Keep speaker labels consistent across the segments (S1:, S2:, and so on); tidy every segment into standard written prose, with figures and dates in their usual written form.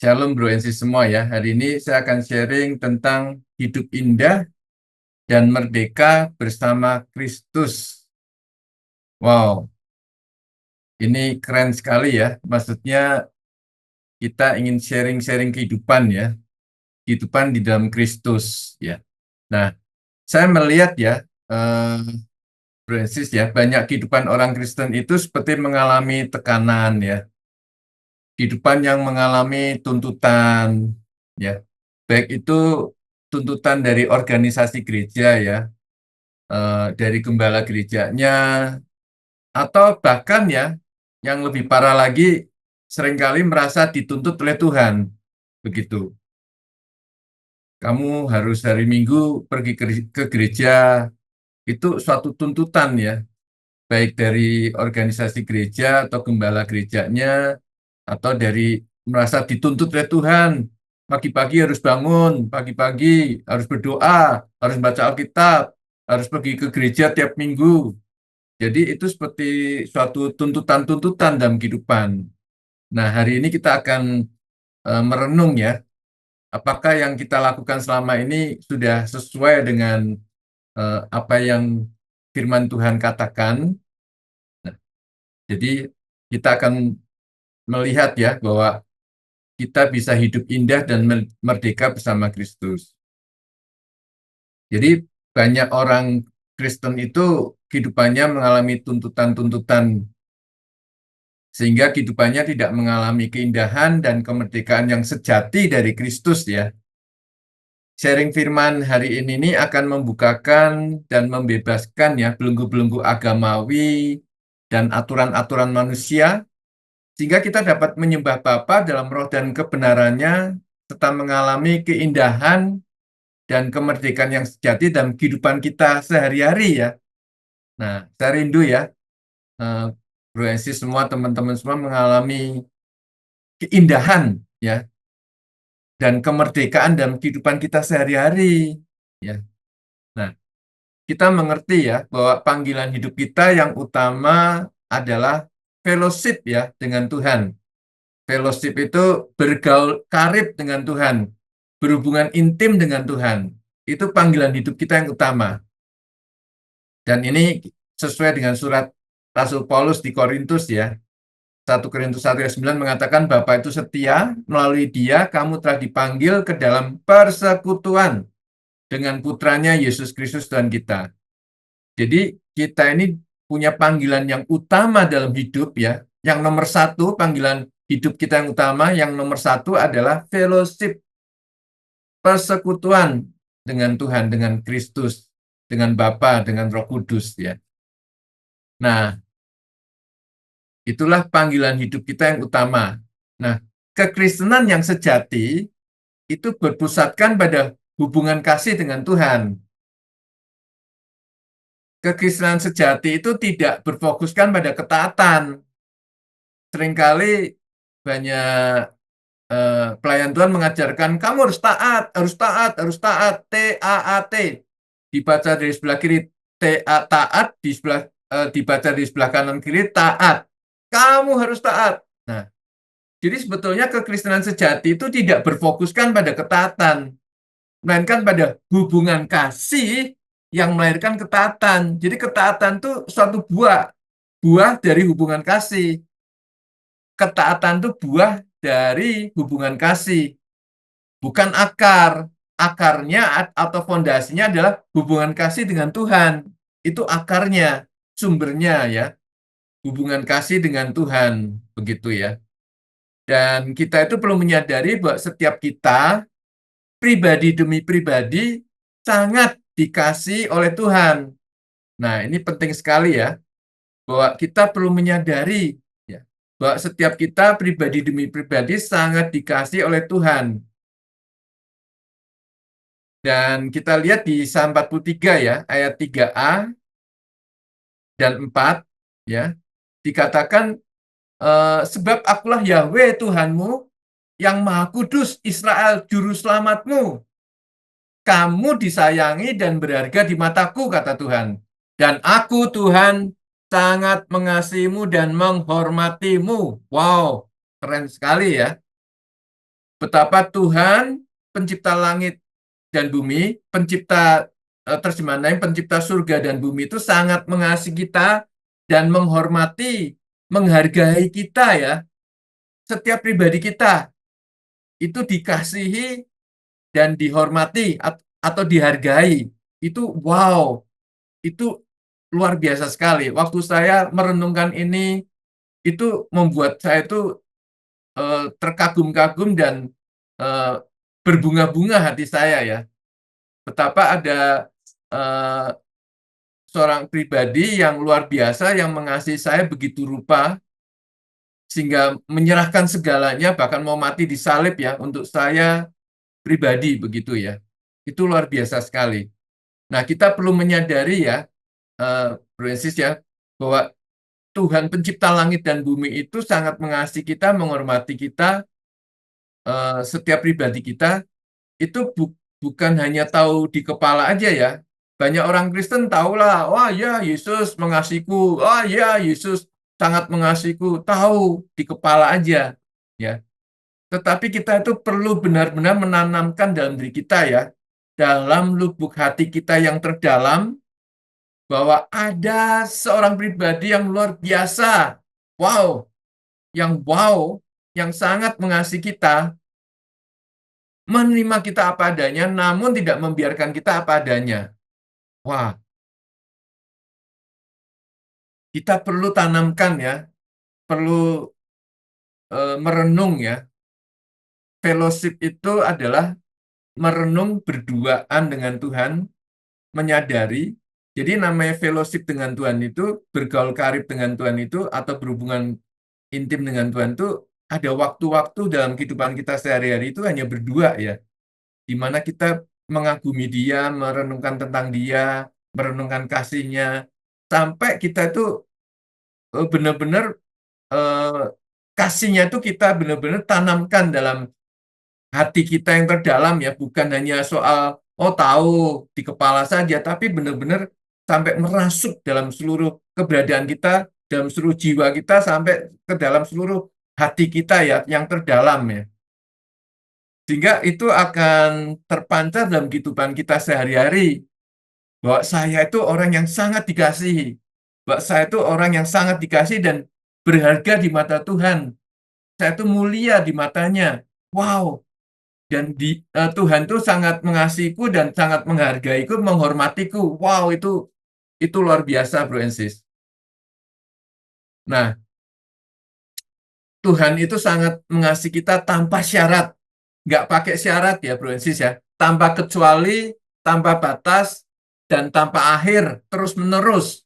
S1: Shalom Bro NC semua ya. Hari ini saya akan sharing tentang hidup indah dan merdeka bersama Kristus. Wow, ini keren sekali ya. Maksudnya kita ingin sharing-sharing kehidupan ya. Kehidupan di dalam Kristus ya. Nah, saya melihat ya, Bro NC ya, banyak kehidupan orang Kristen itu seperti mengalami tekanan ya. Kehidupan yang mengalami tuntutan ya. Baik itu tuntutan dari organisasi gereja ya, dari gembala gerejanya, atau bahkan ya, yang lebih parah lagi, seringkali merasa dituntut oleh Tuhan. Begitu. Kamu harus hari Minggu pergi ke gereja, itu suatu tuntutan ya, baik dari organisasi gereja atau gembala gerejanya, atau dari merasa dituntut oleh Tuhan. Pagi-pagi harus bangun, pagi-pagi harus berdoa, harus baca Alkitab, harus pergi ke gereja tiap minggu. Jadi itu seperti suatu tuntutan-tuntutan dalam kehidupan. Nah, hari ini kita akan merenung ya, apakah yang kita lakukan selama ini sudah sesuai dengan apa yang firman Tuhan katakan. Nah, jadi kita akan melihat ya bahwa kita bisa hidup indah dan merdeka bersama Kristus. Jadi banyak orang Kristen itu kehidupannya mengalami tuntutan-tuntutan sehingga kehidupannya tidak mengalami keindahan dan kemerdekaan yang sejati dari Kristus ya. Sharing firman hari ini nih akan membukakan dan membebaskan ya belenggu-belenggu agamawi dan aturan-aturan manusia sehingga kita dapat menyembah Bapa dalam roh dan kebenarannya serta mengalami keindahan dan kemerdekaan yang sejati dalam kehidupan kita sehari-hari ya. Nah, saya rindu ya, eh, Bro Ensi semua teman-teman semua mengalami keindahan ya dan kemerdekaan dalam kehidupan kita sehari-hari ya. Nah, kita mengerti ya bahwa panggilan hidup kita yang utama adalah fellowship ya dengan Tuhan. Fellowship itu bergaul karib dengan Tuhan, berhubungan intim dengan Tuhan. Itu panggilan hidup kita yang utama. Dan ini sesuai dengan surat Rasul Paulus di Korintus ya. 1 Korintus 1 ayat 9 mengatakan Bapa itu setia, melalui dia kamu telah dipanggil ke dalam persekutuan dengan putranya Yesus Kristus Tuhan kita. Jadi kita ini punya panggilan yang utama dalam hidup ya. Yang nomor satu, panggilan hidup kita yang utama, yang nomor satu adalah fellowship, persekutuan dengan Tuhan, dengan Kristus, dengan Bapa, dengan Roh Kudus ya. Nah, itulah panggilan hidup kita yang utama. Nah, kekristenan yang sejati itu berpusatkan pada hubungan kasih dengan Tuhan. Kekristenan sejati itu tidak berfokuskan pada ketaatan. Seringkali banyak pelayan Tuhan mengajarkan kamu harus taat, harus taat, harus taat, T-A-A-T. Dibaca dari sebelah kiri T-A taat, dibaca di sebelah kanan kiri taat. Kamu harus taat. Nah, jadi sebetulnya kekristenan sejati itu tidak berfokuskan pada ketaatan, melainkan pada hubungan kasih yang melahirkan ketaatan. Jadi ketaatan itu suatu buah dari hubungan kasih. Ketaatan itu buah dari hubungan kasih, bukan akar. Akarnya atau fondasinya adalah hubungan kasih dengan Tuhan. Itu akarnya, sumbernya ya, hubungan kasih dengan Tuhan, begitu ya. Dan kita itu perlu menyadari bahwa setiap kita, pribadi demi pribadi, sangat dikasih oleh Tuhan. Nah, ini penting sekali ya, bahwa kita perlu menyadari ya, bahwa setiap kita, pribadi demi pribadi, sangat dikasih oleh Tuhan. Dan kita lihat di Psalm 43 ya, ayat 3a dan 4 ya, dikatakan sebab akulah Yahweh Tuhanmu yang Maha Kudus Israel juru selamatmu. Kamu disayangi dan berharga di mataku, kata Tuhan. Dan aku Tuhan sangat mengasihimu dan menghormatimu. Wow, keren sekali ya. betapa Tuhan pencipta langit dan bumi, pencipta terjemahan lain pencipta surga dan bumi itu sangat mengasihi kita dan menghormati, menghargai kita ya. Setiap pribadi kita itu dikasihi dan dihormati atau dihargai. Itu wow, itu luar biasa sekali. Waktu saya merenungkan ini, itu membuat saya itu terkagum-kagum dan eh, berbunga-bunga hati saya ya. Betapa ada eh, seorang pribadi yang luar biasa yang mengasihi saya begitu rupa sehingga menyerahkan segalanya bahkan mau mati di salib ya untuk saya pribadi begitu ya. Itu luar biasa sekali. Nah, kita perlu menyadari ya, Bro Yesus ya, bahwa Tuhan pencipta langit dan bumi itu sangat mengasihi kita, menghormati kita, setiap pribadi kita, itu bukan hanya tahu di kepala aja ya. Banyak orang Kristen tahulah, wah ya Yesus mengasihiku, oh ya Yesus sangat mengasihiku, tahu di kepala aja ya. Tetapi kita itu perlu benar-benar menanamkan dalam diri kita ya, dalam lubuk hati kita yang terdalam, bahwa ada seorang pribadi yang luar biasa, wow, wow, yang sangat mengasihi kita, menerima kita apa adanya, namun tidak membiarkan kita apa adanya. Wah, kita perlu tanamkan ya, perlu merenung ya. Fellowship itu adalah merenung berduaan dengan Tuhan, menyadari. Jadi namanya fellowship dengan Tuhan itu, bergaul karib dengan Tuhan itu, atau berhubungan intim dengan Tuhan itu, ada waktu-waktu dalam kehidupan kita sehari-hari itu hanya berdua ya. Di mana kita mengagumi Dia, merenungkan tentang Dia, merenungkan kasih-Nya, sampai kita itu benar-benar eh, kasih-Nya itu kita benar-benar tanamkan dalam hati kita yang terdalam ya, bukan hanya soal oh tahu di kepala saja, tapi benar-benar sampai merasuk dalam seluruh keberadaan kita, dalam seluruh jiwa kita, sampai ke dalam seluruh hati kita ya, yang terdalam ya. Sehingga itu akan terpancar dalam kehidupan kita sehari-hari, bahwa saya itu orang yang sangat dikasihi, bahwa saya itu orang yang sangat dikasihi dan berharga di mata Tuhan. Saya itu mulia di matanya. Wow, dan Tuhan tuh sangat mengasihiku dan sangat menghargaiku, menghormatiku. Wow, itu luar biasa, Bro and Sis. Nah, Tuhan itu sangat mengasihi kita tanpa syarat. Nggak pakai syarat ya, Bro and Sis ya. Tanpa kecuali, tanpa batas, dan tanpa akhir, terus-menerus.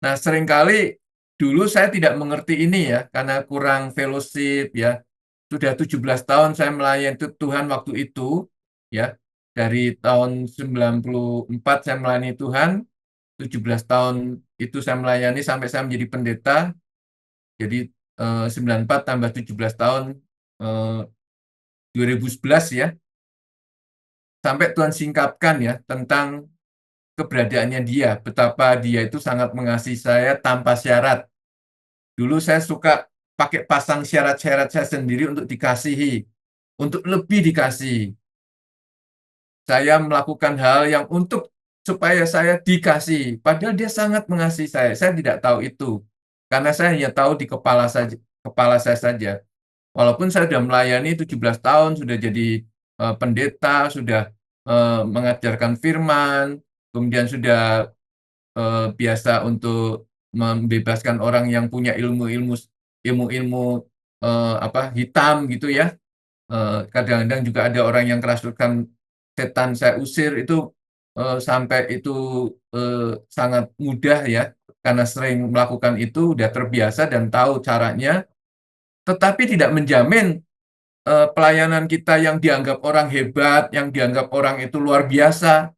S1: Nah, seringkali dulu saya tidak mengerti ini ya, karena kurang fellowship ya. Sudah 17 tahun saya melayani Tuhan waktu itu, ya. Dari tahun 94 saya melayani Tuhan, 17 tahun itu saya melayani sampai saya menjadi pendeta. Jadi 94 tambah 17 tahun, eh, 2011 ya. Sampai Tuhan singkapkan ya tentang keberadaannya Dia, betapa Dia itu sangat mengasihi saya tanpa syarat. Dulu saya suka pakai pasang syarat-syarat saya sendiri untuk dikasihi, untuk lebih dikasihi. Saya melakukan hal yang untuk supaya saya dikasihi, padahal Dia sangat mengasihi saya. Saya tidak tahu itu, karena saya hanya tahu di kepala saja, kepala saya saja. Walaupun saya sudah melayani 17 tahun, sudah jadi pendeta, sudah mengajarkan firman, kemudian sudah biasa untuk membebaskan orang yang punya ilmu-ilmu apa hitam gitu ya. Kadang-kadang juga ada orang yang kerasukan setan saya usir itu sampai itu sangat mudah ya, karena sering melakukan itu udah terbiasa dan tahu caranya, tetapi tidak menjamin pelayanan kita yang dianggap orang hebat, yang dianggap orang itu luar biasa,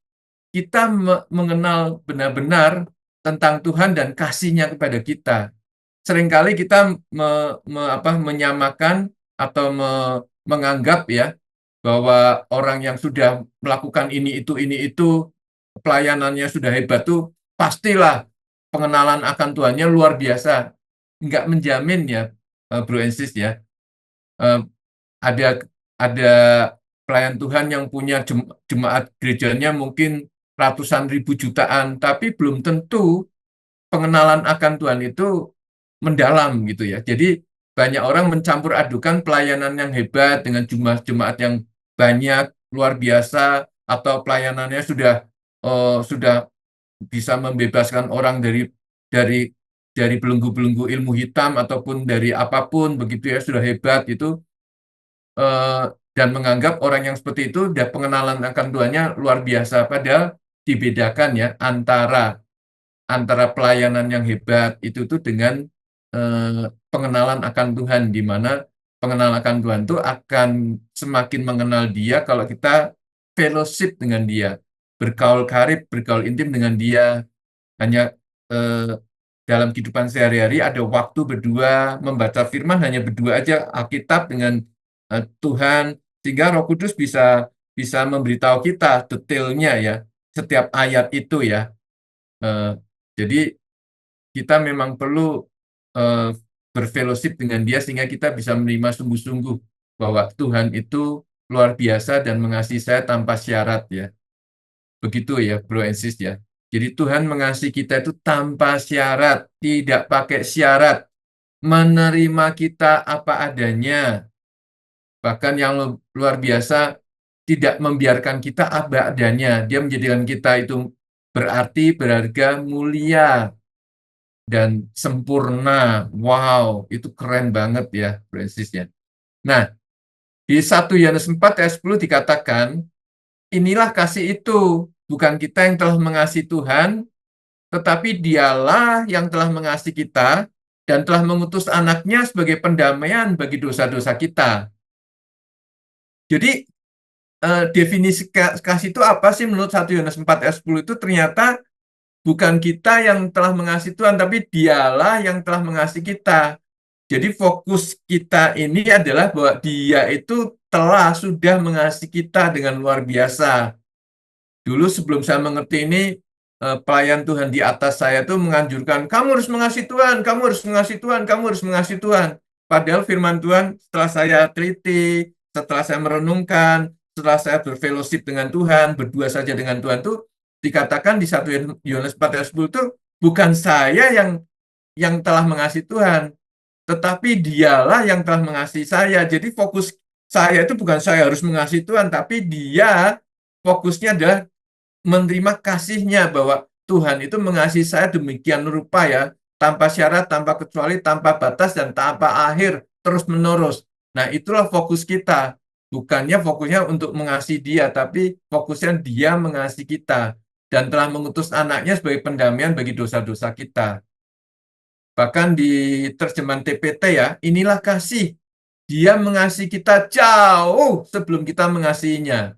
S1: kita mengenal benar-benar tentang Tuhan dan kasih-Nya kepada kita. Seringkali kita menyamakan atau menganggap ya bahwa orang yang sudah melakukan ini itu pelayanannya sudah hebat tuh pastilah pengenalan akan Tuhannya luar biasa. Enggak menjamin ya, Bro and Sis ya. ada ada pelayan Tuhan yang punya jemaat gerejanya mungkin ratusan ribu jutaan, tapi belum tentu pengenalan akan Tuhan itu mendalam gitu ya. Jadi banyak orang mencampur adukan pelayanan yang hebat dengan jumlah jemaat yang banyak luar biasa, atau pelayanannya sudah bisa membebaskan orang dari dari belenggu-belenggu ilmu hitam ataupun dari apapun begitu ya, sudah hebat itu, eh, dan menganggap orang yang seperti itu dan pengenalan akan Tuhannya luar biasa. Padahal dibedakan ya antara antara pelayanan yang hebat itu tuh dengan pengenalan akan Tuhan, di mana pengenalan akan Tuhan itu akan semakin mengenal Dia kalau kita fellowship dengan Dia, bergaul karib, bergaul intim dengan Dia. Hanya eh, dalam kehidupan sehari-hari ada waktu berdua, membaca firman hanya berdua aja Alkitab dengan Tuhan, sehingga Roh Kudus bisa bisa memberitahu kita detailnya ya, setiap ayat itu ya. Eh, jadi kita memang perlu eh, berfellowship dengan Dia sehingga kita bisa menerima sungguh-sungguh bahwa Tuhan itu luar biasa dan mengasihi saya tanpa syarat ya. Begitu ya, bro and sis ya. Jadi Tuhan mengasihi kita itu tanpa syarat, tidak pakai syarat, menerima kita apa adanya. Bahkan yang luar biasa, tidak membiarkan kita apa adanya. Dia menjadikan kita itu berarti, berharga, mulia, dan sempurna. Wow, itu keren banget ya, Francis ya. Nah, di 1 Yohanes 4 ayat 10 dikatakan, inilah kasih itu, bukan kita yang telah mengasihi Tuhan, tetapi dialah yang telah mengasihi kita dan telah mengutus anaknya sebagai pendamaian bagi dosa-dosa kita. Jadi, definisi kasih itu apa sih menurut 1 Yohanes 4 ayat 10 itu? Ternyata bukan kita yang telah mengasihi Tuhan, tapi dialah yang telah mengasihi kita. Jadi fokus kita ini adalah bahwa Dia itu sudah mengasihi kita dengan luar biasa. Dulu sebelum saya mengerti ini, pelayan Tuhan di atas saya itu menganjurkan, kamu harus mengasihi Tuhan, kamu harus mengasihi Tuhan, kamu harus mengasihi Tuhan. Padahal firman Tuhan setelah saya teliti, setelah saya merenungkan, setelah saya berfellowship dengan Tuhan, berdua saja dengan Tuhan itu, dikatakan di 1 Yohanes 4 ayat 10 itu, bukan saya yang telah mengasihi Tuhan, tetapi dialah yang telah mengasihi saya. Jadi fokus saya itu bukan saya harus mengasihi Tuhan, tapi Dia fokusnya adalah menerima kasihnya, bahwa Tuhan itu mengasihi saya demikian rupa ya, tanpa syarat, tanpa kecuali, tanpa batas, dan tanpa akhir, terus-menerus. Nah, itulah fokus kita. Bukannya fokusnya untuk mengasihi Dia, tapi fokusnya Dia mengasihi kita dan telah mengutus anaknya sebagai pendamaian bagi dosa-dosa kita. Bahkan di terjemahan TPT ya, inilah kasih. Dia mengasihi kita jauh sebelum kita mengasihinya.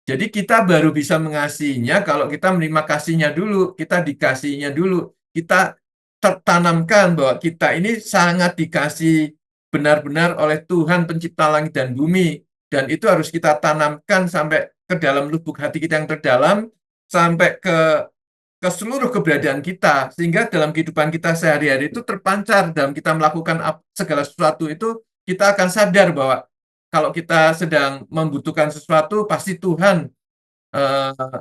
S1: Jadi kita baru bisa mengasihinya kalau kita menerima kasihnya dulu, kita dikasihinya dulu. Kita tertanamkan bahwa kita ini sangat dikasih benar-benar oleh Tuhan pencipta langit dan bumi. Dan itu harus kita tanamkan sampai ke dalam lubuk hati kita yang terdalam, sampai ke seluruh keberadaan kita, sehingga dalam kehidupan kita sehari-hari itu terpancar dalam kita melakukan segala sesuatu itu, kita akan sadar bahwa kalau kita sedang membutuhkan sesuatu, pasti Tuhan eh,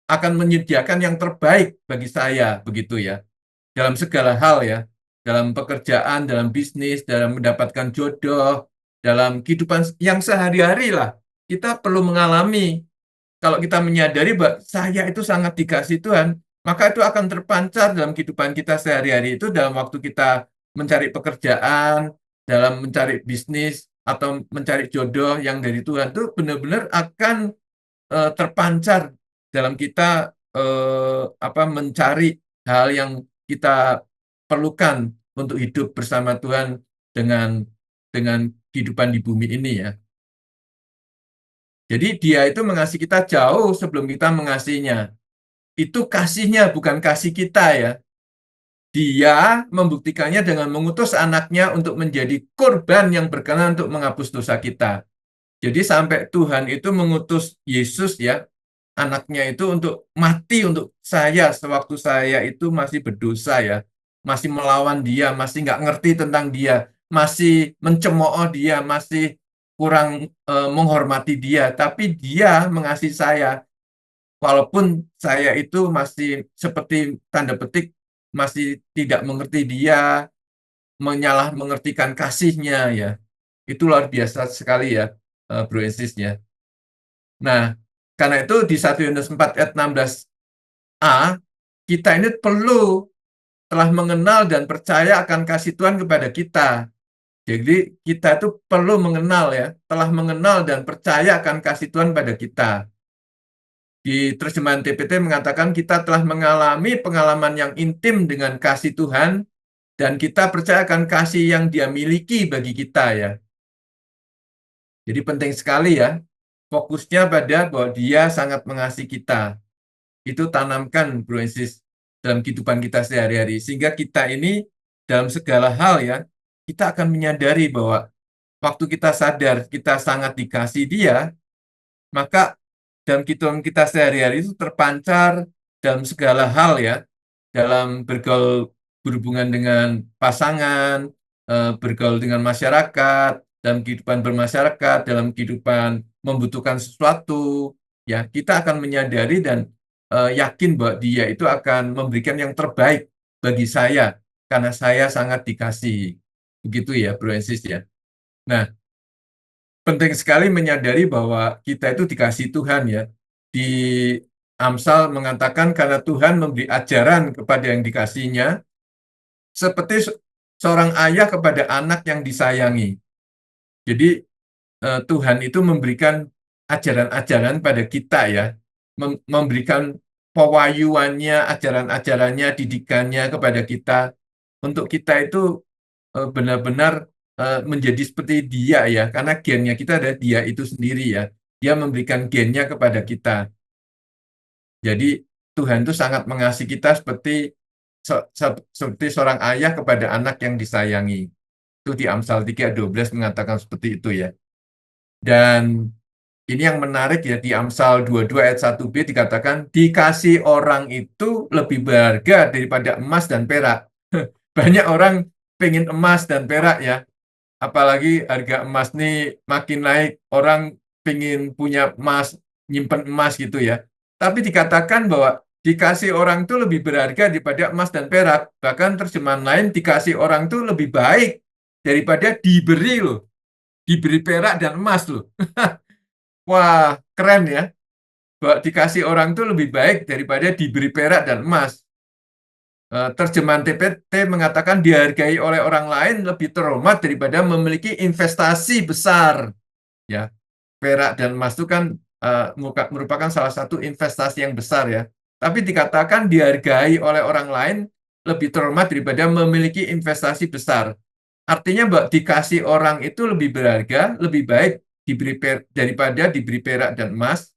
S1: akan menyediakan yang terbaik bagi saya, begitu ya. Dalam segala hal ya, dalam pekerjaan, dalam bisnis, dalam mendapatkan jodoh, dalam kehidupan yang sehari-hari lah, kita perlu mengalami. Kalau kita menyadari bahwa saya itu sangat dikasih Tuhan, maka itu akan terpancar dalam kehidupan kita sehari-hari itu, dalam waktu kita mencari pekerjaan, dalam mencari bisnis, atau mencari jodoh yang dari Tuhan itu benar-benar akan terpancar dalam kita mencari hal yang kita perlukan untuk hidup bersama Tuhan dengan dengan kehidupan di bumi ini ya. Jadi Dia itu mengasihi kita jauh sebelum kita mengasihinya. Itu kasihnya, bukan kasih kita ya. Dia membuktikannya dengan mengutus anaknya untuk menjadi korban yang berkenan untuk menghapus dosa kita. Jadi sampai Tuhan itu mengutus Yesus ya, anaknya itu untuk mati untuk saya sewaktu saya itu masih berdosa ya, masih melawan Dia, masih nggak ngerti tentang Dia, masih mencemooh Dia, masih kurang menghormati dia, tapi dia mengasihi saya. Walaupun saya itu masih seperti tanda petik masih tidak mengerti dia, mengertikan kasihnya ya. Itu luar biasa sekali ya, Bro Ensis ya. Nah, karena itu di 1 Yohanes 4 ayat 16a, kita ini perlu telah mengenal dan percaya akan kasih Tuhan kepada kita. Jadi kita itu perlu mengenal ya, telah mengenal dan percaya akan kasih Tuhan pada kita. Di terjemahan TPT mengatakan kita telah mengalami pengalaman yang intim dengan kasih Tuhan dan kita percaya akan kasih yang Dia miliki bagi kita ya. Jadi penting sekali ya, fokusnya pada bahwa Dia sangat mengasihi kita. Itu tanamkan, Bro Ensis, dalam kehidupan kita sehari-hari. Sehingga kita ini dalam segala hal ya, kita akan menyadari bahwa waktu kita sadar kita sangat dikasih Dia, maka dalam kehidupan kita sehari-hari itu terpancar dalam segala hal ya, dalam bergaul berhubungan dengan pasangan, bergaul dengan masyarakat, dalam kehidupan bermasyarakat, dalam kehidupan membutuhkan sesuatu, ya kita akan menyadari dan yakin bahwa Dia itu akan memberikan yang terbaik bagi saya karena saya sangat dikasih. Begitu ya, Bro Ensis ya. Nah, penting sekali menyadari bahwa kita itu dikasih Tuhan ya. Di Amsal mengatakan karena Tuhan memberi ajaran kepada yang dikasihnya, seperti seorang ayah kepada anak yang disayangi. Jadi Tuhan itu memberikan ajaran-ajaran pada kita ya, memberikan pewahyuannya, ajaran-ajarannya, didikannya kepada kita, untuk kita itu benar-benar menjadi seperti Dia ya, karena gennya kita ada Dia itu sendiri ya. Dia memberikan gennya kepada kita. Jadi Tuhan itu sangat mengasihi kita seperti seorang ayah kepada anak yang disayangi. Itu di Amsal 3:12 mengatakan seperti itu ya. Dan ini yang menarik ya, di Amsal 22 ayat 1b dikatakan, dikasih orang itu lebih berharga daripada emas dan perak. Banyak orang pengen emas dan perak ya, apalagi harga emas nih makin naik, orang pengen punya emas, nyimpen emas gitu ya. Tapi dikatakan bahwa dikasih orang itu lebih berharga daripada emas dan perak. Bahkan terjemahan lain, dikasih orang itu lebih baik daripada diberi loh. Diberi perak dan emas loh. Wah, keren ya. Bahwa dikasih orang itu lebih baik daripada diberi perak dan emas. Terjemahan TPT mengatakan dihargai oleh orang lain lebih terhormat daripada memiliki investasi besar. Ya, perak dan emas itu kan merupakan salah satu investasi yang besar ya. Tapi dikatakan dihargai oleh orang lain lebih terhormat daripada memiliki investasi besar. Artinya bahwa dikasih orang itu lebih berharga, lebih baik daripada diberi perak dan emas.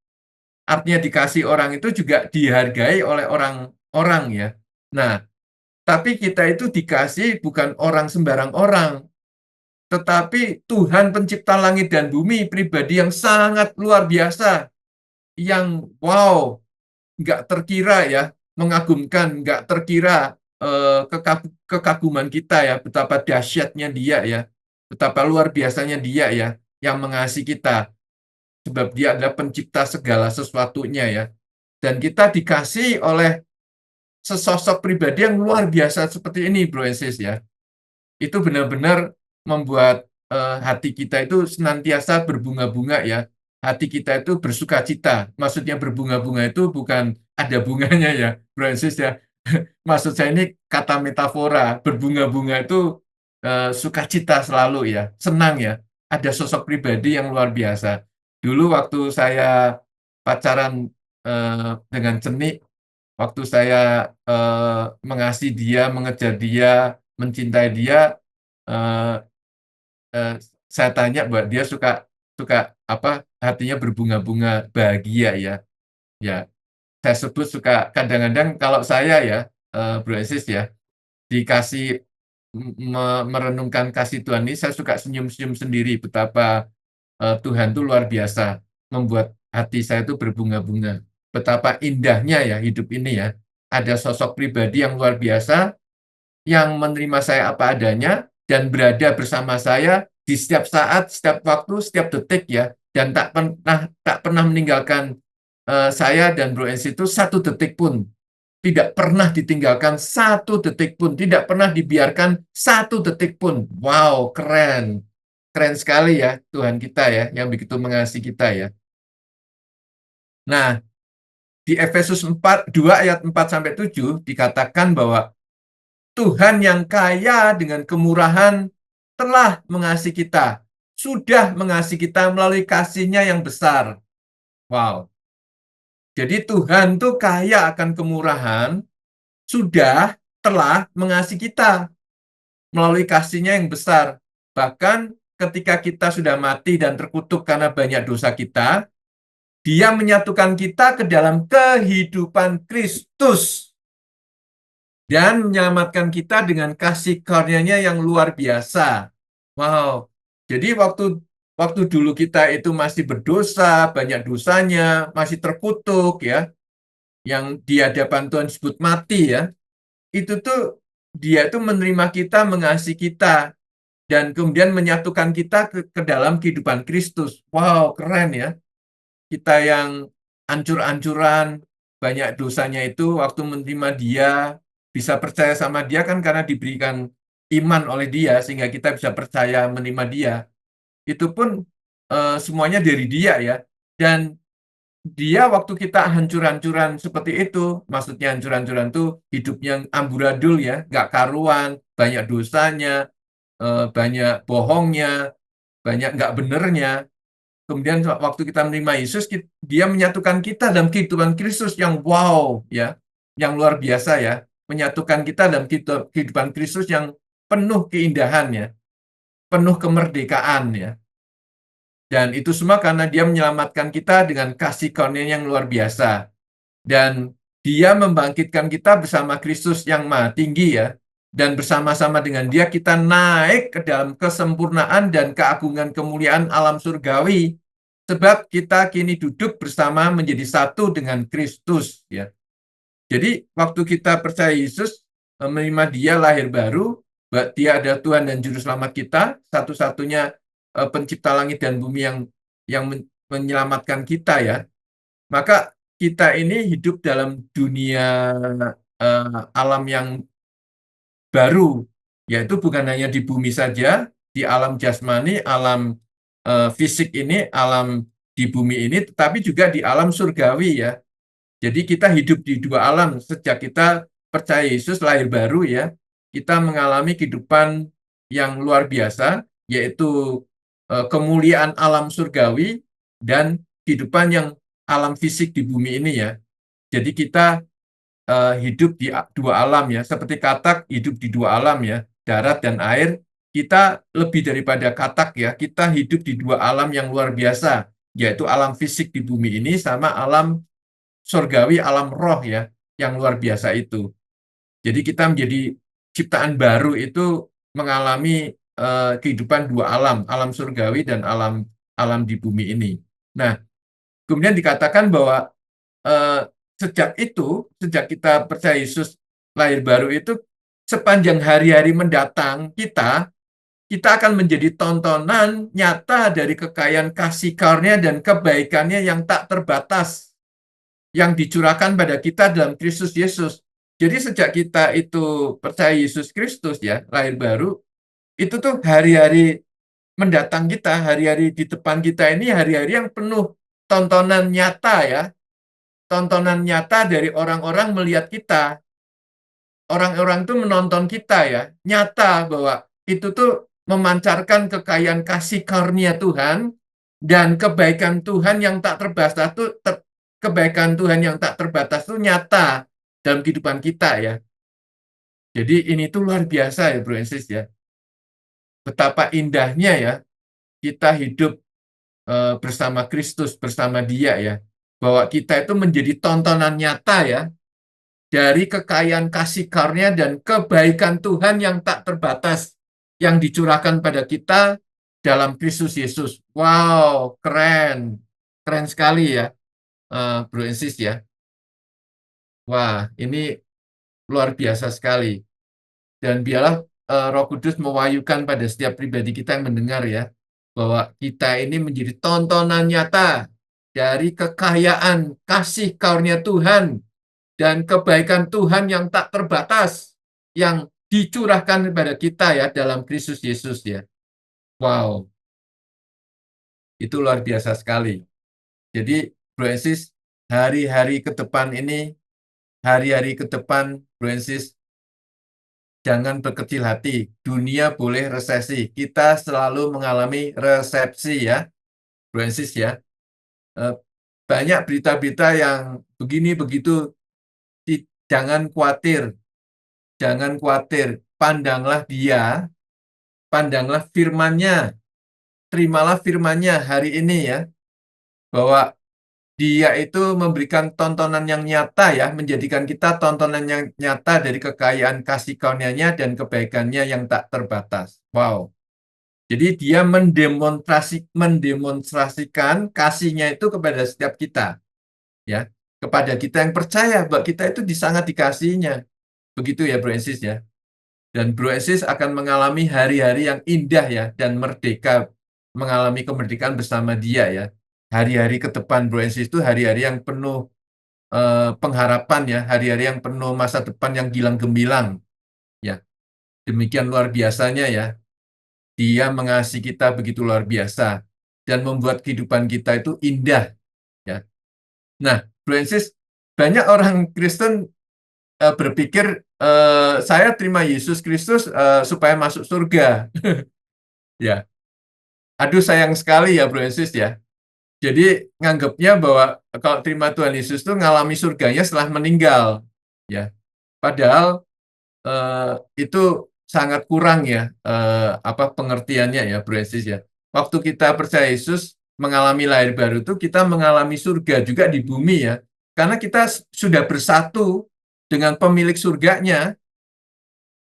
S1: Artinya dikasih orang itu juga dihargai oleh orang-orang ya. Nah, tapi kita itu dikasih bukan orang sembarang orang, tetapi Tuhan pencipta langit dan bumi, pribadi yang sangat luar biasa, yang wow, nggak terkira ya, mengagumkan, nggak terkira kekaguman kita ya, betapa dahsyatnya Dia ya, betapa luar biasanya Dia ya, yang mengasihi kita, sebab Dia adalah pencipta segala sesuatunya ya. Dan kita dikasih oleh sesosok pribadi yang luar biasa seperti ini, Bro Ensis ya. Itu benar-benar membuat hati kita itu senantiasa berbunga-bunga ya. Hati kita itu bersuka cita. Maksudnya berbunga-bunga itu bukan ada bunganya ya, Bro Ensis ya. Maksud saya ini kata metafora. Berbunga-bunga itu sukacita selalu ya, senang ya. Ada sosok pribadi yang luar biasa. Dulu waktu saya pacaran dengan Ceni, waktu saya mengasihi dia, mengejar dia, mencintai dia, eh, eh, saya tanya bahwa dia suka suka apa, hatinya berbunga-bunga bahagia ya. Ya, saya sebut suka, kadang-kadang kalau saya ya, Bro Aziz ya, dikasih merenungkan kasih Tuhan ini, saya suka senyum-senyum sendiri betapa Tuhan itu luar biasa, membuat hati saya itu berbunga-bunga. Betapa indahnya ya hidup ini ya. Ada sosok pribadi yang luar biasa yang menerima saya apa adanya dan berada bersama saya di setiap saat, setiap waktu, setiap detik ya, dan tak pernah meninggalkan saya dan Bro Ensi itu satu detik pun, tidak pernah ditinggalkan satu detik pun, tidak pernah dibiarkan satu detik pun. Wow, keren, keren sekali ya Tuhan kita ya, yang begitu mengasihi kita ya. Nah, di Efesus 2 ayat 4 sampai 7 dikatakan bahwa Tuhan yang kaya dengan kemurahan telah mengasihi kita, sudah mengasihi kita melalui kasih-Nya yang besar. Wow. Jadi Tuhan tuh kaya akan kemurahan, sudah telah mengasihi kita melalui kasih-Nya yang besar. Bahkan ketika kita sudah mati dan terkutuk karena banyak dosa kita, Dia menyatukan kita ke dalam kehidupan Kristus dan menyelamatkan kita dengan kasih karunia-Nya yang luar biasa. Wow. Jadi waktu waktu dulu kita itu masih berdosa, banyak dosanya, masih terkutuk ya, yang di hadapan Tuhan disebut mati ya. Itu tuh Dia itu menerima kita, mengasihi kita dan kemudian menyatukan kita ke dalam kehidupan Kristus. Wow, keren ya. Kita yang ancur-ancuran, banyak dosanya itu waktu menerima Dia, bisa percaya sama Dia kan karena diberikan iman oleh Dia, sehingga kita bisa percaya menerima Dia. Itu pun semuanya dari Dia ya. Dan Dia waktu kita hancur-hancuran seperti itu, maksudnya hancur-hancuran itu hidupnya amburadul ya, nggak karuan, banyak dosanya, banyak bohongnya, banyak nggak benernya. Kemudian waktu kita menerima Yesus, Dia menyatukan kita dalam kehidupan Kristus yang wow ya, yang luar biasa ya, menyatukan kita dalam kehidupan Kristus yang penuh keindahan ya, penuh kemerdekaan ya. Dan itu semua karena Dia menyelamatkan kita dengan kasih karunia yang luar biasa. Dan Dia membangkitkan kita bersama Kristus yang Maha Tinggi ya. Dan bersama-sama dengan Dia kita naik ke dalam kesempurnaan dan keagungan kemuliaan alam surgawi. Sebab kita kini duduk bersama menjadi satu dengan Kristus ya. Jadi waktu kita percaya Yesus, menerima Dia lahir baru, Dia ada Tuhan dan Juru Selamat kita, satu-satunya pencipta langit dan bumi yang menyelamatkan kita ya. Maka kita ini hidup dalam dunia alam yang baru, yaitu bukan hanya di bumi saja, di alam jasmani, alam fisik ini, alam di bumi ini, tetapi juga di alam surgawi ya. Jadi kita hidup di dua alam sejak kita percaya Yesus lahir baru ya. Kita mengalami kehidupan yang luar biasa, yaitu kemuliaan alam surgawi dan kehidupan yang alam fisik di bumi ini ya. Jadi kita hidup di dua alam ya, seperti katak hidup di dua alam ya, darat dan air. Kita lebih daripada katak ya, kita hidup di dua alam yang luar biasa, yaitu alam fisik di bumi ini sama alam surgawi, alam roh ya, yang luar biasa itu. Jadi kita menjadi ciptaan baru itu mengalami kehidupan dua alam, alam surgawi dan alam di bumi ini. Nah, kemudian dikatakan bahwa eh, sejak kita percaya Yesus lahir baru itu, sepanjang hari-hari mendatang kita akan menjadi tontonan nyata dari kekayaan kasih karunia dan kebaikannya yang tak terbatas yang dicurahkan pada kita dalam Kristus Yesus. Jadi sejak kita itu percaya Yesus Kristus ya, lahir baru, itu tuh hari-hari mendatang kita, hari-hari di depan kita ini hari-hari yang penuh tontonan nyata ya, tontonan nyata dari orang-orang melihat kita. Orang-orang itu menonton kita ya, nyata bahwa itu tuh memancarkan kekayaan kasih karunia Tuhan dan kebaikan Tuhan yang tak terbatas tuh kebaikan Tuhan yang tak terbatas tuh nyata dalam kehidupan kita ya. Jadi ini tuh luar biasa ya Bro and Sis ya. Betapa indahnya ya kita hidup bersama Kristus, bersama Dia ya. Bahwa kita itu menjadi tontonan nyata ya dari kekayaan kasih karunia dan kebaikan Tuhan yang tak terbatas yang dicurahkan pada kita dalam Kristus Yesus. Wow, keren. Keren sekali ya, Bro and Sis ya. Wah, ini luar biasa sekali. Dan biarlah Roh Kudus mewahyukan pada setiap pribadi kita yang mendengar ya, bahwa kita ini menjadi tontonan nyata dari kekayaan kasih karunia Tuhan dan kebaikan Tuhan yang tak terbatas yang dicurahkan kepada kita ya dalam Kristus Yesus ya. Wow, itu luar biasa sekali. Jadi, Bro Ensis, hari-hari ke depan ini, hari-hari ke depan, Bro Ensis, jangan berkecil hati. Dunia boleh resesi. Kita selalu mengalami resepsi ya, Bro Ensis ya. Eh, Banyak berita-berita yang begini begitu. Jangan khawatir, jangan khawatir. Pandanglah dia, pandanglah firman-Nya, terimalah firman-Nya hari ini ya, bahwa dia itu memberikan tontonan yang nyata ya, menjadikan kita tontonan yang nyata dari kekayaan kasih karunia-Nya dan kebaikannya yang tak terbatas. Wow. Jadi dia mendemonstrasikan kasihnya itu kepada setiap kita, ya, kepada kita yang percaya bahwa kita itu sangat dikasihinya. Begitu ya, Bro Ensis ya. Dan Bro Ensis akan mengalami hari-hari yang indah ya dan merdeka, mengalami kemerdekaan bersama dia ya. Hari-hari ke depan Bro Ensis itu hari-hari yang penuh pengharapan ya, hari-hari yang penuh masa depan yang gilang gemilang ya. Demikian luar biasanya ya. Dia mengasihi kita begitu luar biasa dan membuat kehidupan kita itu indah ya. Nah, Francis, banyak orang Kristen berpikir saya terima Yesus Kristus supaya masuk surga. Ya, aduh sayang sekali ya Francis ya. Jadi nganggapnya bahwa kalau terima Tuhan Yesus itu ngalami surganya setelah meninggal. Ya, padahal eh, itu sangat kurang ya apa pengertiannya ya Bro Yesus ya. Waktu kita percaya Yesus mengalami lahir baru itu kita mengalami surga juga di bumi ya. Karena kita sudah bersatu dengan pemilik surganya,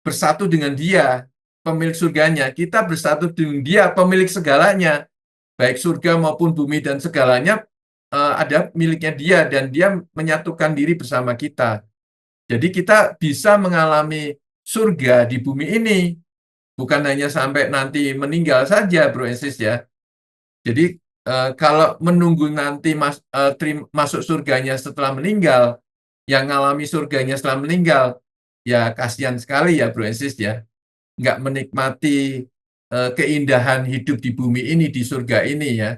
S1: bersatu dengan dia, pemilik surganya. Kita bersatu dengan dia, pemilik segalanya. Baik surga maupun bumi dan segalanya ada miliknya dia dan dia menyatukan diri bersama kita. Jadi kita bisa mengalami surga di bumi ini, bukan hanya sampai nanti meninggal saja, Bro Ensis ya. Jadi kalau menunggu nanti masuk surganya setelah meninggal, yang mengalami surganya setelah meninggal, ya kasihan sekali ya, Bro Ensis ya. Nggak menikmati keindahan hidup di bumi ini, di surga ini ya,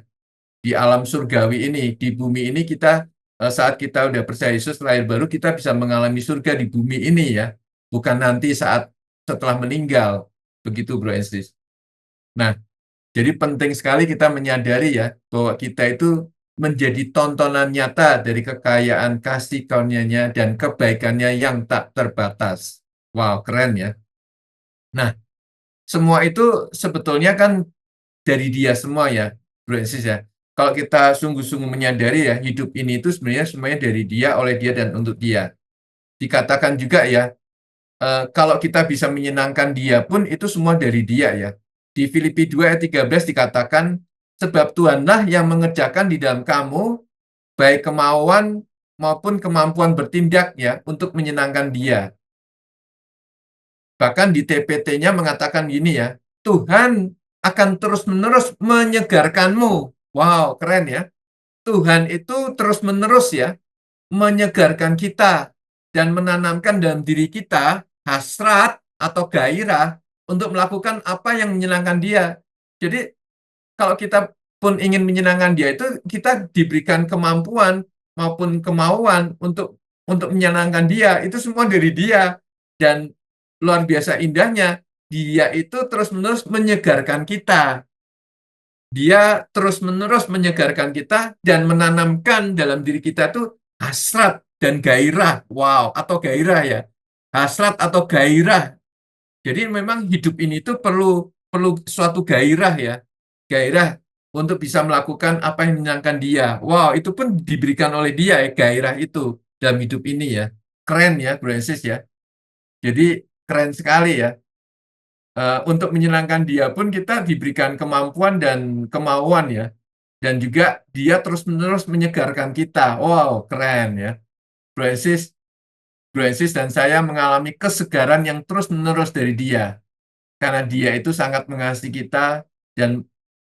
S1: di alam surgawi ini, di bumi ini kita saat kita udah percaya Yesus lahir baru kita bisa mengalami surga di bumi ini ya, bukan nanti saat setelah meninggal, begitu Bro Ensis. Nah, jadi penting sekali kita menyadari ya bahwa kita itu menjadi tontonan nyata dari kekayaan kasih karunia-Nya dan kebaikannya yang tak terbatas. Wow, keren ya. Nah, semua itu sebetulnya kan dari dia semua ya, Bro Ensis ya. Kalau kita sungguh-sungguh menyadari ya, hidup ini itu sebenarnya semuanya dari dia, oleh dia, dan untuk dia. Dikatakan juga ya, kalau kita bisa menyenangkan dia pun itu semua dari dia ya. Di Filipi 2 ayat 13 dikatakan, sebab Tuhanlah yang mengerjakan di dalam kamu, baik kemauan maupun kemampuan bertindak ya, untuk menyenangkan dia. Bahkan di TPT-nya mengatakan gini ya, Tuhan akan terus-menerus menyegarkanmu. Wow, keren ya. Tuhan itu terus-menerus ya menyegarkan kita dan menanamkan dalam diri kita hasrat atau gairah untuk melakukan apa yang menyenangkan dia. Jadi kalau kita pun ingin menyenangkan dia itu kita diberikan kemampuan maupun kemauan untuk menyenangkan dia itu semua dari dia dan luar biasa indahnya dia itu terus-menerus menyegarkan kita. Dia terus-menerus menyegarkan kita dan menanamkan dalam diri kita tuh hasrat dan gairah. Wow, atau gairah ya. Hasrat atau gairah. Jadi memang hidup ini tuh perlu perlu suatu gairah ya. Gairah untuk bisa melakukan apa yang menyenangkan dia. Wow, itu pun diberikan oleh dia ya, gairah itu dalam hidup ini ya. Keren ya, Francis ya. Jadi keren sekali ya. Untuk menyenangkan dia pun kita diberikan kemampuan dan kemauan ya. Dan juga dia terus-menerus menyegarkan kita. Wow, keren ya. Francis dan saya mengalami kesegaran yang terus-menerus dari dia. karena Dia itu sangat mengasihi kita dan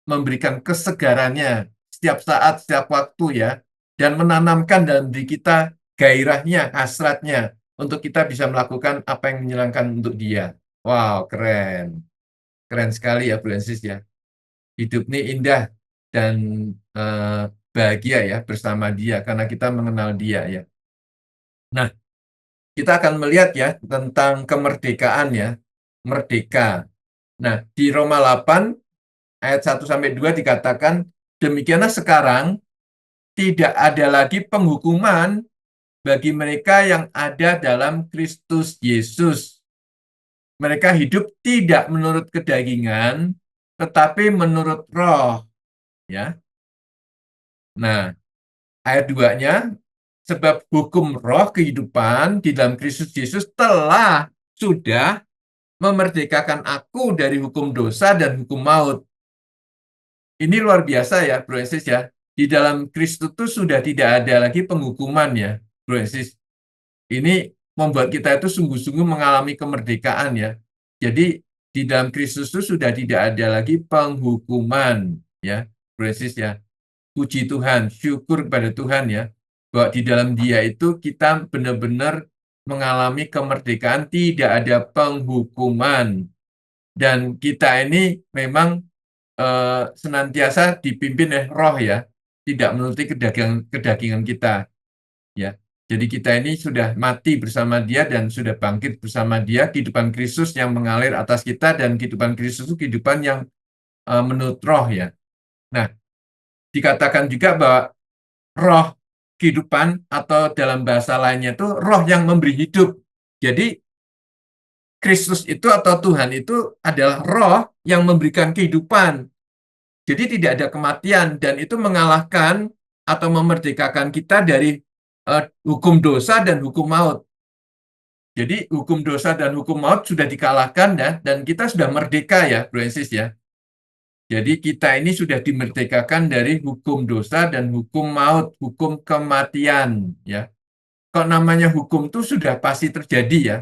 S1: memberikan kesegarannya setiap saat, setiap waktu ya, dan menanamkan dalam diri kita gairahnya, hasratnya untuk kita bisa melakukan apa yang menyenangkan untuk Dia. Wow, keren. Keren sekali ya, Bu Lensis ya. Hidup ini indah dan bahagia ya bersama Dia karena kita mengenal Dia ya. Nah, kita akan melihat ya tentang kemerdekaan ya. Merdeka. Nah, di Roma 8 ayat 1 sampai 2 dikatakan, demikianlah sekarang tidak ada lagi penghukuman bagi mereka yang ada dalam Kristus Yesus. Mereka hidup tidak menurut kedagingan, tetapi menurut roh. Ya. Nah, ayat 2-nya, sebab hukum roh kehidupan di dalam Kristus Yesus sudah memerdekakan aku dari hukum dosa dan hukum maut. Ini luar biasa ya, Bro Ensis ya. Di dalam Kristus itu sudah tidak ada lagi penghukuman ya, Bro Ensis. Ini membuat kita itu sungguh-sungguh mengalami kemerdekaan ya. Jadi di dalam Kristus itu sudah tidak ada lagi penghukuman ya, Bro Ensis ya. Puji Tuhan, syukur kepada Tuhan ya, bahwa di dalam Dia itu kita benar-benar mengalami kemerdekaan, tidak ada penghukuman. Dan kita ini memang senantiasa dipimpin oleh roh ya, tidak menuruti kedagingan kita ya. Jadi kita ini sudah mati bersama Dia dan sudah bangkit bersama Dia, kehidupan Kristus yang mengalir atas kita, dan kehidupan Kristus itu kehidupan yang menurut roh ya. Nah, dikatakan juga bahwa roh kehidupan atau dalam bahasa lainnya itu roh yang memberi hidup. Jadi Kristus itu atau Tuhan itu adalah roh yang memberikan kehidupan. Jadi tidak ada kematian, dan itu mengalahkan atau memerdekakan kita dari hukum dosa dan hukum maut. Jadi hukum dosa dan hukum maut sudah dikalahkan ya, dan kita sudah merdeka ya, Bro Ensis ya. Jadi kita ini sudah dimerdekakan dari hukum dosa dan hukum maut, hukum kematian ya. Kok namanya hukum itu sudah pasti terjadi ya.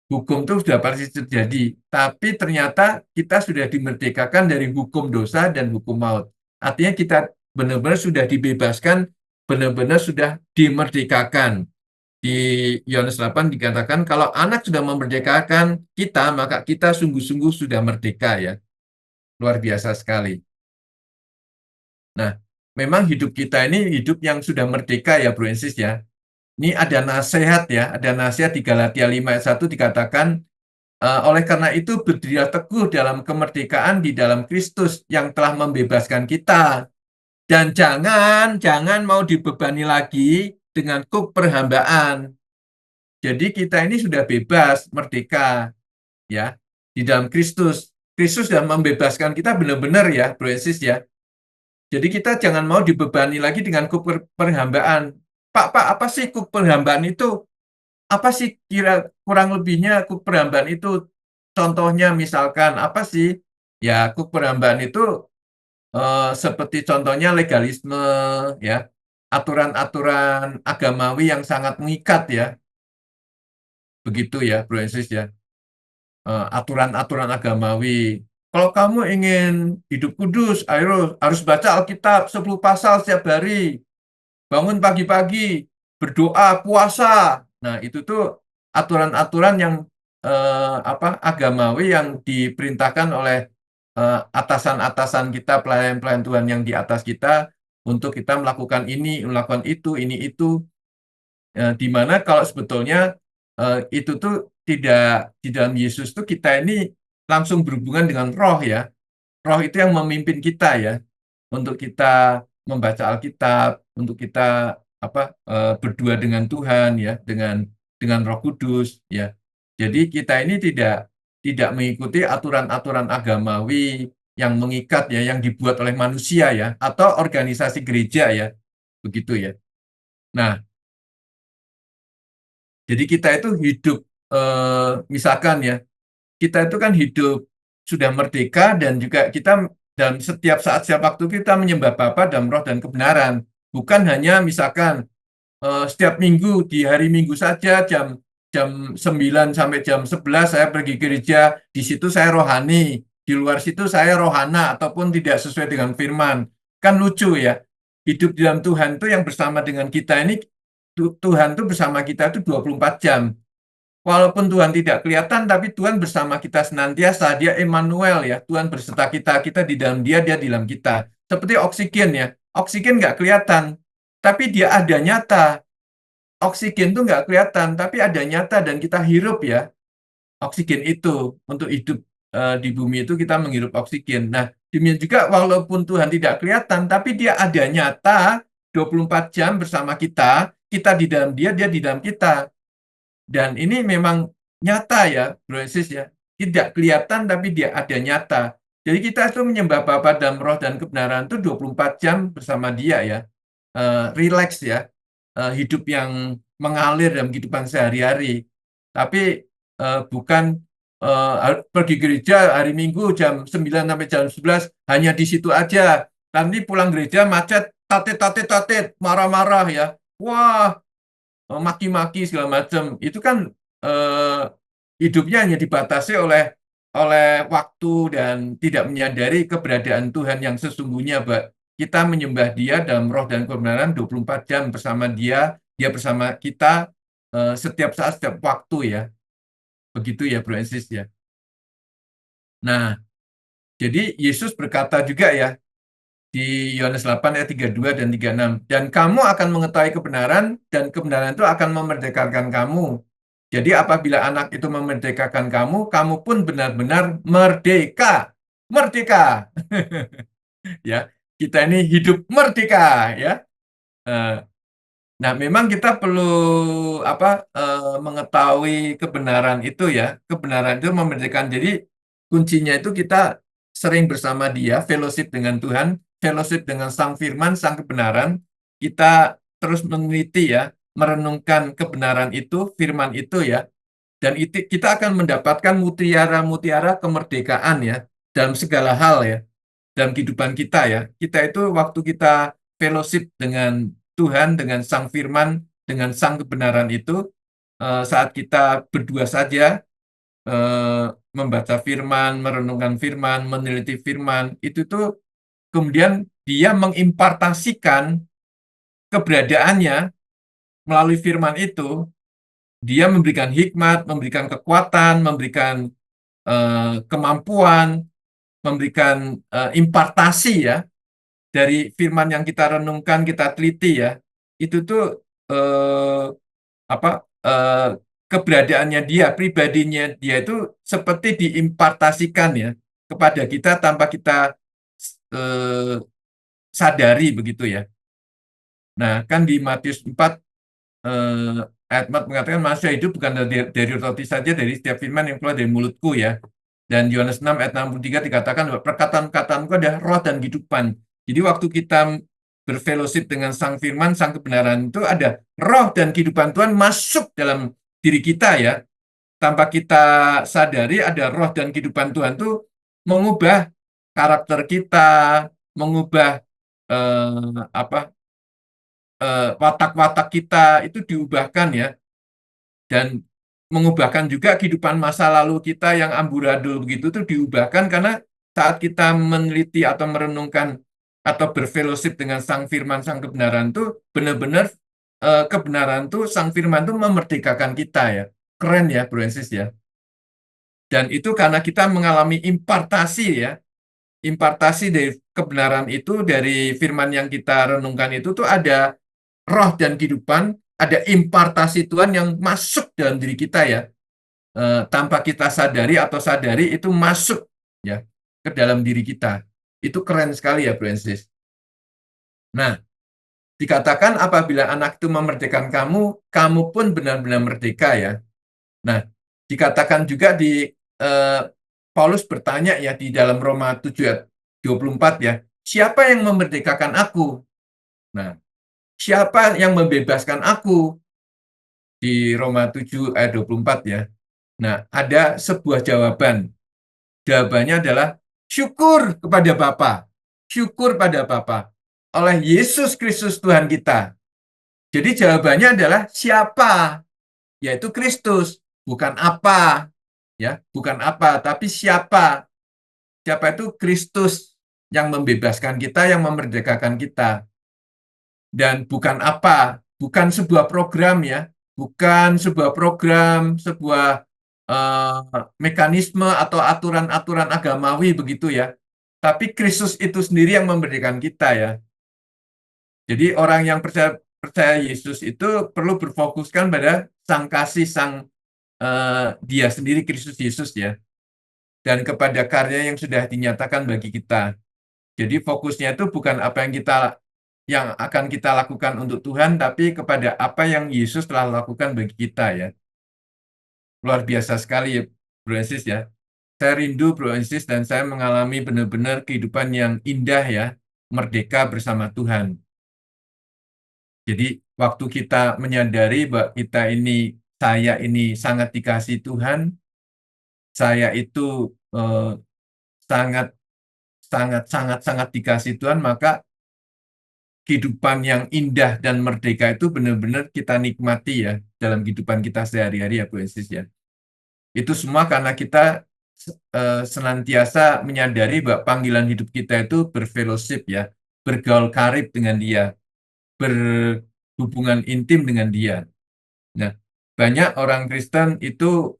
S1: Hukum itu sudah pasti terjadi, tapi ternyata kita sudah dimerdekakan dari hukum dosa dan hukum maut. Artinya kita benar-benar sudah dibebaskan, benar-benar sudah dimerdekakan. Di Yohanes 8 dikatakan, kalau anak sudah memerdekakan kita, maka kita sungguh-sungguh sudah merdeka ya. Luar biasa sekali. Nah, memang hidup kita ini hidup yang sudah merdeka ya, Bro Ensis ya. Ini ada nasihat ya, ada nasihat di Galatia 5 ayat 1 dikatakan, oleh karena itu berdirilah teguh dalam kemerdekaan di dalam Kristus yang telah membebaskan kita. Dan jangan mau dibebani lagi dengan kuk perhambaan. Jadi kita ini sudah bebas, merdeka ya, di dalam Kristus. Kristus sudah membebaskan kita benar-benar ya, Bro Ensis ya. Jadi kita jangan mau dibebani lagi dengan kuk perhambaan. Pak, apa sih kuk perhambaan itu? Apa sih kira kurang lebihnya kuk perhambaan itu? Contohnya misalkan apa sih? Ya, kuk perhambaan itu seperti contohnya legalisme, ya, aturan-aturan agamawi yang sangat mengikat ya, begitu ya, Bro Ensis ya. Aturan-aturan agamawi. Kalau kamu ingin hidup kudus, ayo harus baca Alkitab 10 pasal setiap hari. Bangun pagi-pagi, berdoa, puasa. Nah, itu tuh aturan-aturan yang agamawi yang diperintahkan oleh atasan-atasan kita, pelayan-pelayan Tuhan yang di atas kita untuk kita melakukan ini, melakukan itu, ini itu. Di mana kalau sebetulnya itu tuh tidak di dalam Yesus tuh kita ini langsung berhubungan dengan roh ya. Roh itu yang memimpin kita ya, untuk kita membaca Alkitab, untuk kita berdua dengan Tuhan ya, dengan Roh Kudus ya. Jadi kita ini tidak mengikuti aturan-aturan agamawi yang mengikat ya, yang dibuat oleh manusia ya, atau organisasi gereja ya, begitu ya. Nah, jadi kita itu hidup, misalkan ya, kita itu kan hidup sudah merdeka, dan juga kita dalam setiap saat, setiap waktu kita menyembah Bapa dalam roh dan kebenaran. Bukan hanya misalkan setiap minggu di hari Minggu saja jam jam 9 sampai jam 11 saya pergi gereja, di situ saya rohani, di luar situ saya rohana ataupun tidak sesuai dengan firman. Kan lucu ya. Hidup di dalam Tuhan itu yang bersama dengan kita ini, Tuhan itu bersama kita itu 24 jam. Walaupun Tuhan tidak kelihatan, tapi Tuhan bersama kita senantiasa. Dia Emmanuel ya. Tuhan berserta kita. Kita di dalam dia, dia di dalam kita. Seperti oksigen ya. Oksigen nggak kelihatan, tapi dia ada nyata. Oksigen itu nggak kelihatan, tapi ada nyata dan kita hirup ya. Oksigen itu untuk hidup di bumi itu kita menghirup oksigen. Nah, demikian juga walaupun Tuhan tidak kelihatan, tapi dia ada nyata 24 jam bersama kita. Kita di dalam dia, dia di dalam kita. Dan ini memang nyata ya, Bro and Sis ya. Tidak kelihatan tapi dia ada nyata. Jadi kita itu menyembah Bapa dalam roh dan kebenaran itu 24 jam bersama dia ya. Relax ya. Hidup yang mengalir dalam kehidupan sehari-hari. Tapi bukan pergi gereja hari Minggu jam 9 sampai jam 11 hanya di situ aja. Nanti pulang gereja macet, tatit, marah-marah ya. Wah, maki-maki segala macam itu kan eh, hidupnya hanya dibatasi oleh waktu dan tidak menyadari keberadaan Tuhan yang sesungguhnya, Mbak. Kita menyembah Dia dalam roh dan kebenaran 24 jam bersama Dia, Dia bersama kita setiap saat, setiap waktu ya. Begitu ya, Bro and Sis ya. Nah, jadi Yesus berkata juga ya di Yohanes 8 ayat 32 dan 36. Dan kamu akan mengetahui kebenaran, dan kebenaran itu akan memerdekakan kamu. Jadi apabila anak itu memerdekakan kamu, kamu pun benar-benar merdeka. Merdeka. Ya, kita ini hidup merdeka ya. Eh, Nah, memang kita perlu mengetahui kebenaran itu ya. Kebenaran itu memerdekakan. Jadi kuncinya itu kita sering bersama Dia, fellowship dengan Tuhan, fellowship dengan Sang Firman, Sang kebenaran. Kita terus meneliti ya, merenungkan kebenaran itu, firman itu ya. Dan itu kita akan mendapatkan mutiara-mutiara kemerdekaan ya dalam segala hal ya. Dalam kehidupan kita ya. Kita itu waktu kita fellowship dengan Tuhan, dengan Sang Firman, dengan Sang kebenaran itu, saat kita berdua saja membaca firman, merenungkan firman, meneliti firman, itu tuh kemudian dia mengimpartasikan keberadaannya melalui firman itu, dia memberikan hikmat, memberikan kekuatan, memberikan kemampuan, memberikan impartasi ya dari firman yang kita renungkan, kita teliti ya, itu tuh eh, apa eh, keberadaannya dia, pribadinya dia itu seperti diimpartasikan ya kepada kita tanpa kita eh, sadari begitu ya. Nah, kan di Matius 4 ayat 4 mengatakan manusia hidup bukan dari roti saja, dari setiap firman yang keluar dari mulutku ya. Dan Yohanes 6 ayat 63 dikatakan bahwa perkataan-perkataanku adalah roh dan kehidupan. Jadi waktu kita berfellowship dengan Sang Firman, Sang kebenaran itu ada roh dan kehidupan Tuhan masuk dalam diri kita ya. Tanpa kita sadari ada roh dan kehidupan Tuhan itu mengubah karakter kita, mengubah apa watak-watak kita itu diubahkan ya, dan mengubahkan juga kehidupan masa lalu kita yang amburadul begitu itu diubahkan karena saat kita meneliti atau merenungkan atau berfellowship dengan Sang Firman, Sang kebenaran itu benar-benar kebenaran itu, Sang Firman itu memerdekakan kita ya. Keren ya, Bro and Sis ya. Dan itu karena kita mengalami impartasi ya. Impartasi dari kebenaran itu, dari firman yang kita renungkan itu tuh ada roh dan kehidupan, ada impartasi Tuhan yang masuk dalam diri kita ya. Tanpa kita sadari atau sadari itu masuk ya ke dalam diri kita. Itu keren sekali ya, Bro and Sis. Nah, dikatakan apabila anak itu memerdekakan kamu, kamu pun benar-benar merdeka ya. Nah, dikatakan juga di eh, Paulus bertanya ya di dalam Roma 7 ayat 24 ya, siapa yang memerdekakan aku? Nah, siapa yang membebaskan aku? Di Roma 7 ayat 24 ya. Nah, ada sebuah jawaban. Jawabannya adalah syukur kepada Bapa. Syukur pada Bapa oleh Yesus Kristus Tuhan kita. Jadi jawabannya adalah siapa yaitu Kristus, bukan apa, ya, bukan apa, tapi siapa. Siapa itu? Kristus yang membebaskan kita, yang memerdekakan kita. Dan bukan apa, bukan sebuah program ya, bukan sebuah program, sebuah mekanisme atau aturan-aturan agamawi begitu ya. Tapi Kristus itu sendiri yang memerdekakan kita ya. Jadi orang yang percaya percaya Yesus itu perlu berfokuskan pada sang kasih, sang dia sendiri Kristus Yesus ya, dan kepada karya yang sudah dinyatakan bagi kita. Jadi fokusnya itu bukan apa yang akan kita lakukan untuk Tuhan, tapi kepada apa yang Yesus telah lakukan bagi kita ya. Luar biasa sekali ya, Bro Ensis ya. Saya rindu Bro Ensis dan saya mengalami benar-benar kehidupan yang indah ya, merdeka bersama Tuhan. Jadi waktu kita menyadari bahwa saya ini sangat dikasih Tuhan, saya itu eh, sangat sangat sangat sangat dikasih Tuhan, maka kehidupan yang indah dan merdeka itu benar-benar kita nikmati ya dalam kehidupan kita sehari-hari ya Bu Ensis ya. Itu semua karena kita senantiasa menyadari bahwa panggilan hidup kita itu berfellowship ya, bergaul karib dengan Dia, berhubungan intim dengan Dia. Nah, banyak orang Kristen itu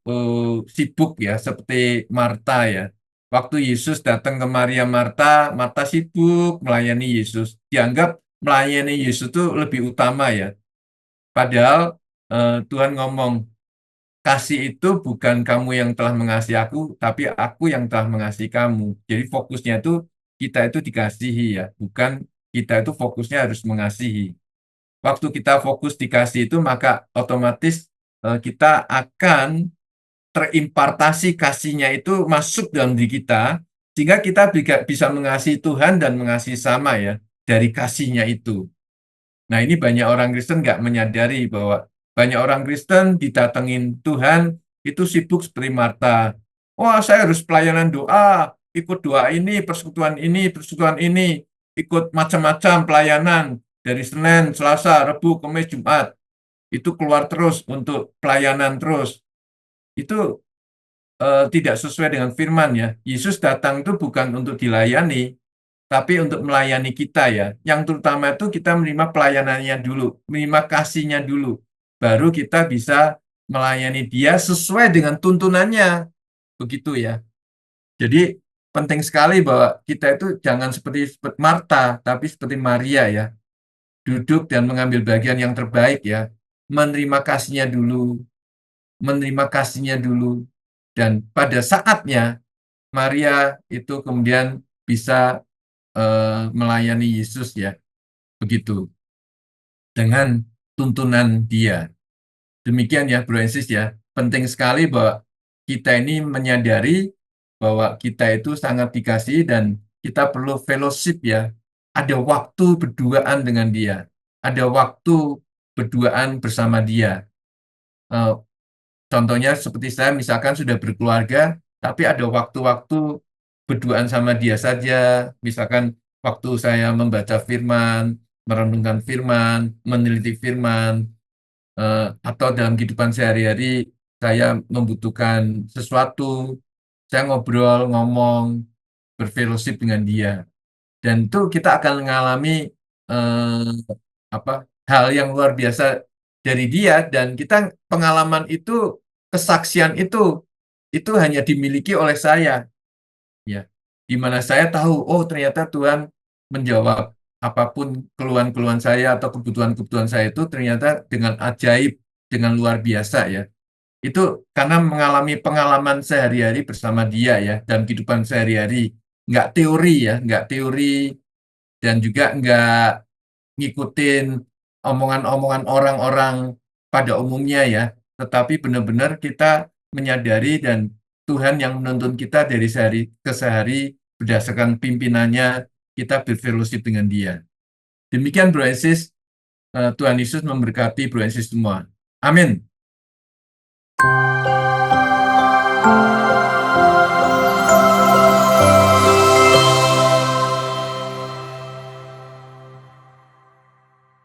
S1: sibuk ya, seperti Marta ya. Waktu Yesus datang ke Maria Marta, Marta sibuk melayani Yesus. Dianggap melayani Yesus itu lebih utama ya. Padahal Tuhan ngomong, kasih itu bukan kamu yang telah mengasihi aku, tapi aku yang telah mengasihi kamu. Jadi fokusnya itu kita itu dikasihi ya, bukan kita itu fokusnya harus mengasihi. Waktu kita fokus dikasih itu, maka otomatis kita akan terimpartasi kasihnya itu masuk dalam diri kita, sehingga kita bisa mengasihi Tuhan dan mengasihi sama ya, dari kasihnya itu. Nah, ini banyak orang Kristen nggak menyadari bahwa banyak orang Kristen didatengin Tuhan itu sibuk seperti Marta. Wah, saya harus pelayanan doa, ikut doa persekutuan ini, ikut macam-macam pelayanan dari Senin, Selasa, Rabu, Kamis, Jumat. Itu keluar terus untuk pelayanan terus. Itu tidak sesuai dengan firman ya. Yesus datang itu bukan untuk dilayani, tapi untuk melayani kita ya. Yang terutama itu kita menerima pelayanannya dulu, menerima kasihnya dulu. Baru kita bisa melayani dia sesuai dengan tuntunannya. Begitu ya. Jadi penting sekali bahwa kita itu jangan seperti Marta, tapi seperti Maria ya. Duduk dan mengambil bagian yang terbaik ya. Menerima kasihnya dulu, menerima kasihnya dulu. Dan pada saatnya Maria itu kemudian bisa melayani Yesus ya, begitu dengan tuntunan Dia. Demikian ya, Bro Ensis ya. Penting sekali bahwa kita ini menyadari bahwa kita itu sangat dikasihi dan kita perlu fellowship ya. Ada waktu berduaan dengan Dia, ada waktu berduaan bersama Dia. Eh, Contohnya seperti saya misalkan sudah berkeluarga, tapi ada waktu-waktu berduaan sama dia saja. Misalkan waktu saya membaca firman, merenungkan firman, meneliti firman, atau dalam kehidupan sehari-hari saya membutuhkan sesuatu, saya ngobrol, ngomong, berfellowship dengan dia. Dan itu kita akan mengalami eh, apa hal yang luar biasa dari dia dan kita pengalaman itu, kesaksian itu hanya dimiliki oleh saya ya, di mana saya tahu oh ternyata Tuhan menjawab apapun keluhan-keluhan saya atau kebutuhan-kebutuhan saya itu ternyata dengan ajaib, dengan luar biasa ya. Itu karena mengalami pengalaman sehari-hari bersama dia ya, dalam kehidupan sehari-hari, nggak teori ya, nggak teori, dan juga nggak ngikutin omongan-omongan orang-orang pada umumnya ya, tetapi benar-benar kita menyadari dan Tuhan yang menuntun kita dari sehari ke sehari berdasarkan pimpinannya, kita berfellowship dengan Dia. Demikian Bro Ensis, Tuhan Yesus memberkati Bro Ensis semua. Amin.